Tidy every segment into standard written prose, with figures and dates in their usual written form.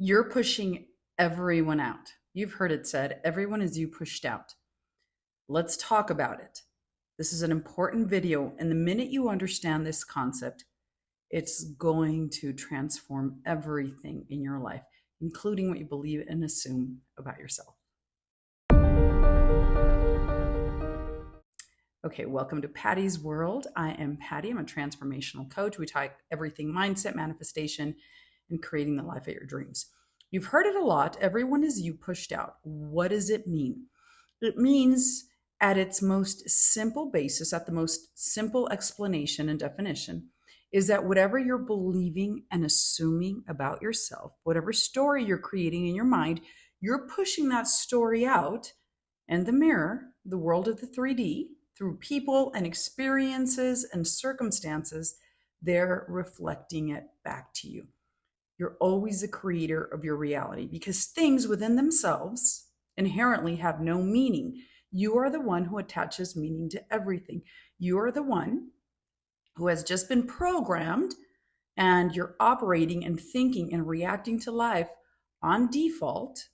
You're pushing everyone out. You've heard it said, everyone is you pushed out. Let's talk about it. This is an important video. And the minute you understand this concept, it's going to transform everything in your life, including what you believe and assume about yourself. Okay, welcome to Patty's World. I am Patty. I'm a transformational coach. We talk everything mindset, manifestation, and creating the life of your dreams. You've heard it a lot. Everyone is you pushed out. What does it mean? It means, at its most simple basis, at the most simple explanation and definition, is that whatever you're believing and assuming about yourself, whatever story you're creating in your mind, you're pushing that story out and the mirror, the world of the 3D, through people and experiences and circumstances, they're reflecting it back to you. You're always the creator of your reality because things within themselves inherently have no meaning. You are the one who attaches meaning to everything. You are the one who has just been programmed, and you're operating and thinking and reacting to life on default,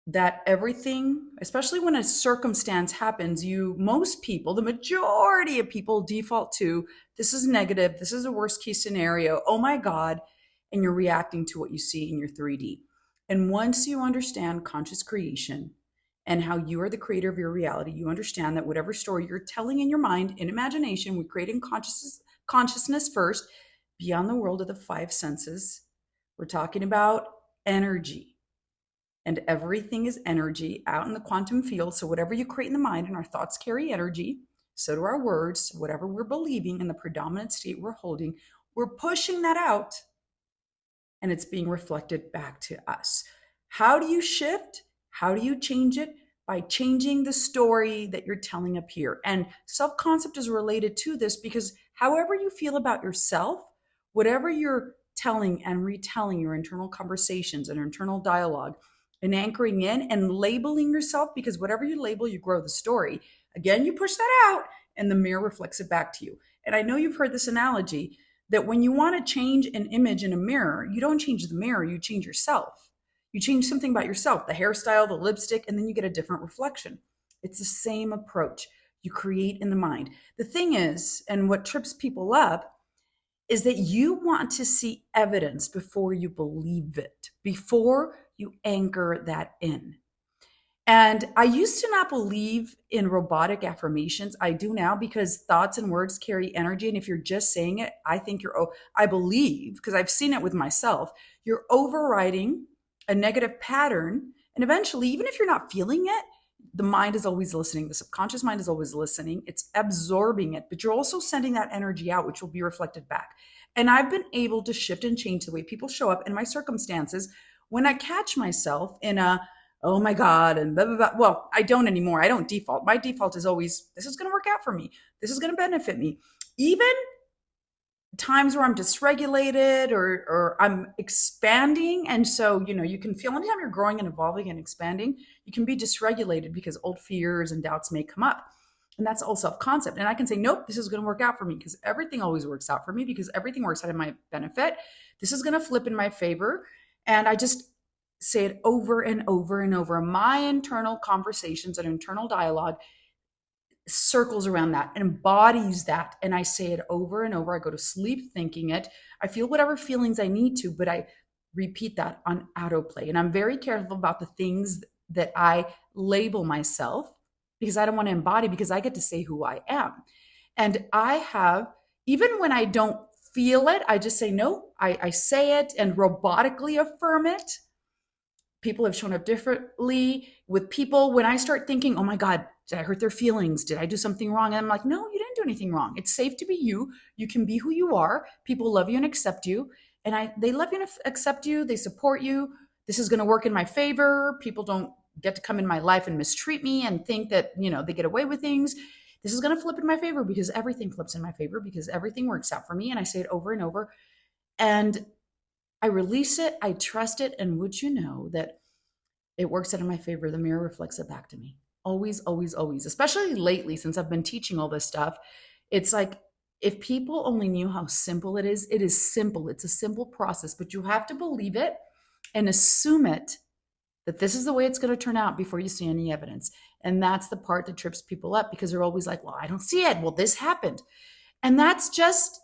that everything, especially when a circumstance happens, most people, the majority of people default to, this is negative, this is a worst case scenario, oh my God, and you're reacting to what you see in your 3D. And once you understand conscious creation and how you are the creator of your reality, you understand that whatever story you're telling in your mind, in imagination, we create in consciousness first, beyond the world of the five senses. We're talking about energy. And everything is energy out in the quantum field. So whatever you create in the mind, and our thoughts carry energy, so do our words, whatever we're believing in the predominant state we're holding, we're pushing that out and it's being reflected back to us. How do you shift? How do you change it? By changing the story that you're telling up here. And self-concept is related to this because however you feel about yourself, whatever you're telling and retelling your internal conversations and internal dialogue, and anchoring in and labeling yourself, because whatever you label, you grow the story. Again, you push that out and the mirror reflects it back to you. And I know you've heard this analogy that when you want to change an image in a mirror, you don't change the mirror, you change yourself. You change something about yourself, the hairstyle, the lipstick, and then you get a different reflection. It's the same approach you create in the mind. The thing is, and what trips people up, is that you want to see evidence before you believe it, before you anchor that in. And I used to not believe in robotic affirmations. I do now because thoughts and words carry energy. And if you're just saying it, I believe, because I've seen it with myself, you're overriding a negative pattern. And eventually, even if you're not feeling it, the mind is always listening. The subconscious mind is always listening. It's absorbing it, but you're also sending that energy out, which will be reflected back. And I've been able to shift and change the way people show up in my circumstances when I catch myself in oh my God, and blah, blah, blah. Well, I don't anymore. I don't default. My default is always, this is going to work out for me. This is going to benefit me. Even times where I'm dysregulated or I'm expanding. And so, you can feel anytime you're growing and evolving and expanding, you can be dysregulated because old fears and doubts may come up. And that's all self-concept. And I can say, nope, this is going to work out for me because everything always works out for me because everything works out in my benefit. This is going to flip in my favor. And I just say it over and over and over. My internal conversations and internal dialogue circles around that, embodies that. And I say it over and over. I go to sleep thinking it. I feel whatever feelings I need to, but I repeat that on autoplay. And I'm very careful about the things that I label myself because I don't want to embody, because I get to say who I am. And I have, even when I don't feel it, I just say, no, I say it and robotically affirm it. People have shown up differently with people. When I start thinking, oh my God, did I hurt their feelings? Did I do something wrong? And I'm like, no, you didn't do anything wrong. It's safe to be you. You can be who you are. People love you and accept you. And they love you and accept you. They support you. This is going to work in my favor. People don't get to come in my life and mistreat me and think that, they get away with things. This is going to flip in my favor because everything flips in my favor because everything works out for me. And I say it over and over. And I release it. I trust it. And would you know that it works out in my favor? The mirror reflects it back to me. Always, always, always, especially lately, since I've been teaching all this stuff. It's like If people only knew how simple it is simple. It's a simple process, but you have to believe it and assume it that this is the way it's going to turn out before you see any evidence. And that's the part that trips people up because they're always like, well, I don't see it. Well, this happened. And that's just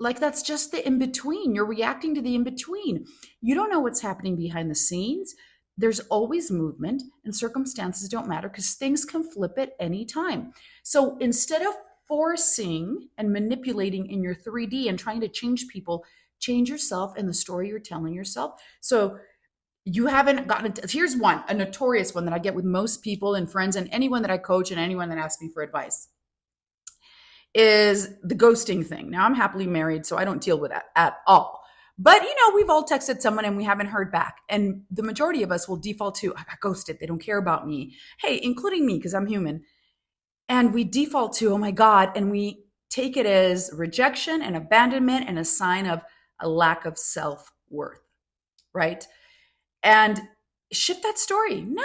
the in between. You're reacting to the in between. You don't know what's happening behind the scenes. There's always movement, and circumstances don't matter because things can flip at any time. So instead of forcing and manipulating in your 3D and trying to change people, change yourself and the story you're telling yourself. So you haven't gotten it. Here's one, a notorious one that I get with most people and friends and anyone that I coach and anyone that asks me for advice is the ghosting thing. Now, I'm happily married, so I don't deal with that at all. But, we've all texted someone and we haven't heard back. And the majority of us will default to, I got ghosted. They don't care about me. Hey, including me, because I'm human. And we default to, oh my God. And we take it as rejection and abandonment and a sign of a lack of self-worth, right? And shift that story. No.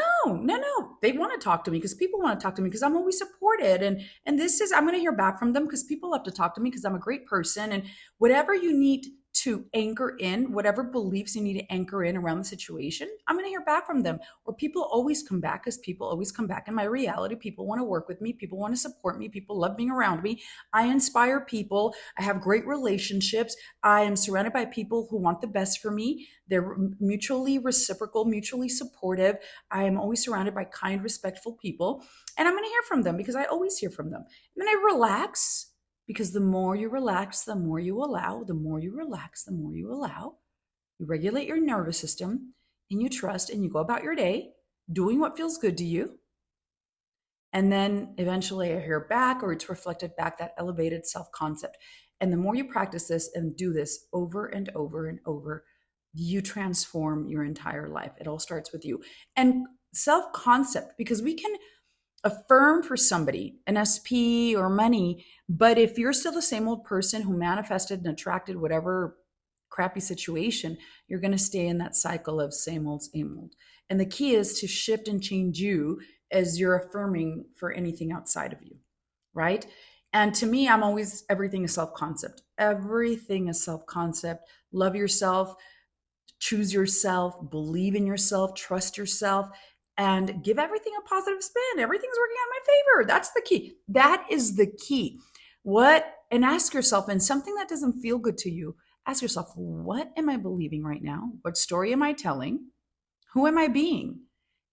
They want to talk to me because people want to talk to me because I'm always supported. And this is, I'm going to hear back from them because people love to talk to me because I'm a great person. And whatever you need to anchor in, whatever beliefs you need to anchor in around the situation, I'm going to hear back from them. Or people always come back because people always come back in my reality. People want to work with me. People want to support me. People love being around me. I inspire people. I have great relationships. I am surrounded by people who want the best for me. They're mutually reciprocal, mutually supportive. I am always surrounded by kind, respectful people. And I'm going to hear from them because I always hear from them. And then I relax because the more you relax, the more you allow. The more you relax, the more you allow. You regulate your nervous system and you trust and you go about your day doing what feels good to you. And then eventually I hear back or it's reflected back, that elevated self-concept. And the more you practice this and do this over and over and over, you transform your entire life. It all starts with you. And self-concept, because we can affirm for somebody an SP or money, but if you're still the same old person who manifested and attracted whatever crappy situation, you're going to stay in that cycle of same old, same old. And the key is to shift and change you as you're affirming for anything outside of you, right? And to me, I'm always, everything is self-concept. Everything is self-concept. Love yourself, choose yourself, believe in yourself, trust yourself, and give everything a positive spin. Everything's working out in my favor. That's the key. That is the key. And ask yourself, and something that doesn't feel good to you, ask yourself, what am I believing right now? What story am I telling? Who am I being?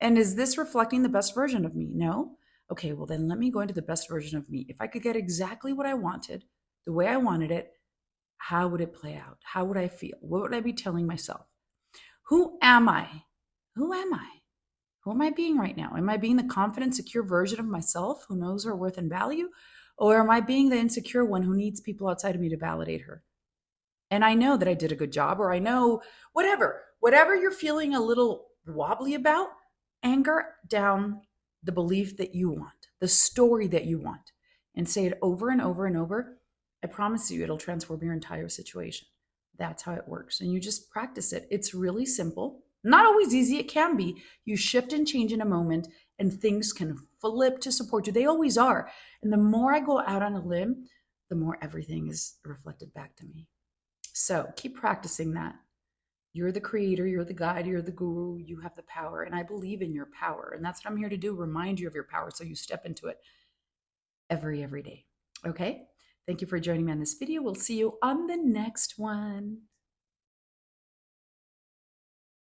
And is this reflecting the best version of me? No? Okay, well, then let me go into the best version of me. If I could get exactly what I wanted, the way I wanted it, how would it play out? How would I feel? What would I be telling myself? Who am I? Who am I? Who am I being right now? Am I being the confident, secure version of myself who knows her worth and value? Or am I being the insecure one who needs people outside of me to validate her? And I know that I did a good job, or I know whatever you're feeling a little wobbly about, anger down the belief that you want, the story that you want, and say it over and over and over. I promise you, it'll transform your entire situation. That's how it works. And you just practice it. It's really simple. Not always easy. It can be. You shift and change in a moment, and things can flip to support you. They always are. And the more I go out on a limb, the more everything is reflected back to me. So keep practicing that. You're the creator, you're the guide, you're the guru, you have the power. And I believe in your power. And that's what I'm here to do, remind you of your power so you step into it every day. Okay? Thank you for joining me on this video. We'll see you on the next one.